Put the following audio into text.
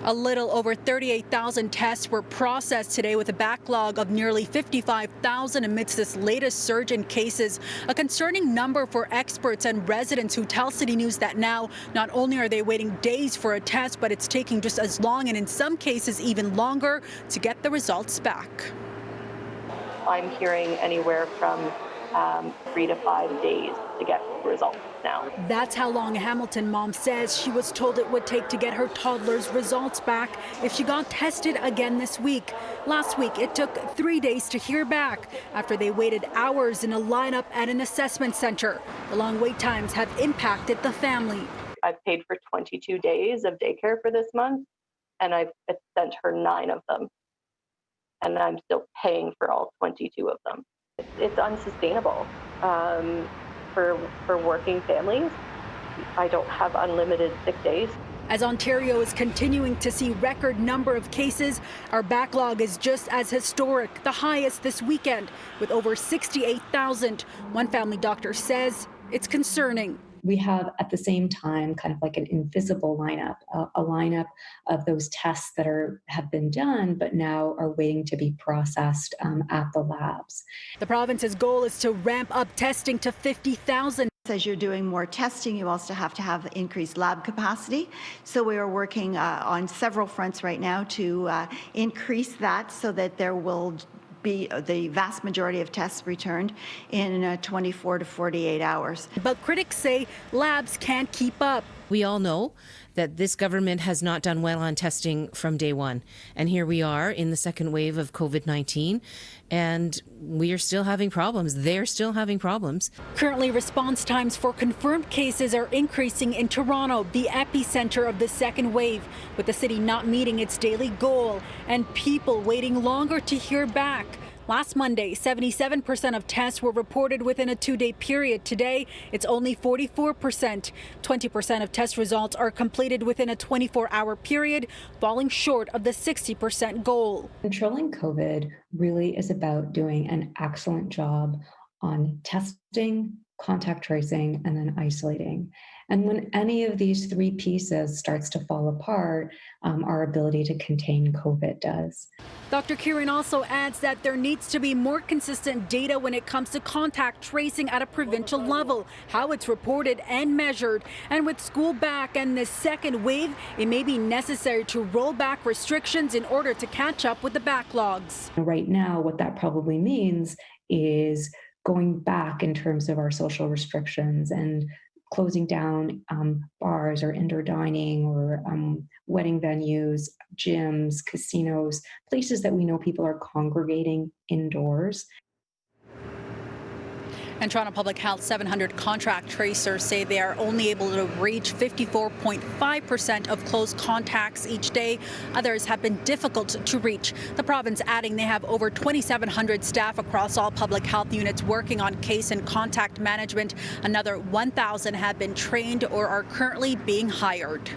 A little over 38,000 tests were processed today with a backlog of nearly 55,000 amidst this latest surge in cases. A concerning number for experts and residents who tell City News that now not only are they waiting days for a test, but it's taking just as long and in some cases even longer to get the results back. I'm hearing anywhere from 3 to 5 days to get results now. That's how long a Hamilton mom says she was told it would take to get her toddler's results back if she got tested again this week. Last week, it took 3 days to hear back after they waited hours in a lineup at an assessment center. The long wait times have impacted the family. I've paid for 22 days of daycare for this month, and I've sent her 9 of them. And I'm still paying for all 22 of them. It's unsustainable for working families. I don't have unlimited sick days. As Ontario is continuing to see record number of cases, our backlog is just as historic, the highest this weekend, with over 68,000. One family doctor says it's concerning. We have at the same time kind of like an invisible lineup, a lineup of those tests that have been done but now are waiting to be processed at the labs. The province's goal is to ramp up testing to 50,000. As you're doing more testing, you also have to have increased lab capacity. So we are working on several fronts right now to increase that so that there will be the vast majority of tests returned in 24 to 48 hours. But critics say labs can't keep up. We all know that this government has not done well on testing from day one. And here we are in the second wave of COVID-19, and we are still having problems. They're still having problems. Currently, response times for confirmed cases are increasing in Toronto, the epicenter of the second wave, with the city not meeting its daily goal and people waiting longer to hear back. Last Monday, 77% of tests were reported within a 2-day period. Today, it's only 44%. 20% of test results are completed within a 24-hour period, falling short of the 60% goal. Controlling COVID really is about doing an excellent job on testing, contact tracing, and then isolating. And when any of these three pieces starts to fall apart, our ability to contain COVID does. Dr. Kieran also adds that there needs to be more consistent data when it comes to contact tracing at a provincial level, how it's reported and measured. And with school back and this second wave, it may be necessary to roll back restrictions in order to catch up with the backlogs. Right now, what that probably means is going back in terms of our social restrictions and closing down bars or indoor dining or wedding venues, gyms, casinos, places that we know people are congregating indoors. And Toronto Public Health 700 contract tracers say they are only able to reach 54.5% of close contacts each day. Others have been difficult to reach. The province adding they have over 2,700 staff across all public health units working on case and contact management. Another 1,000 have been trained or are currently being hired.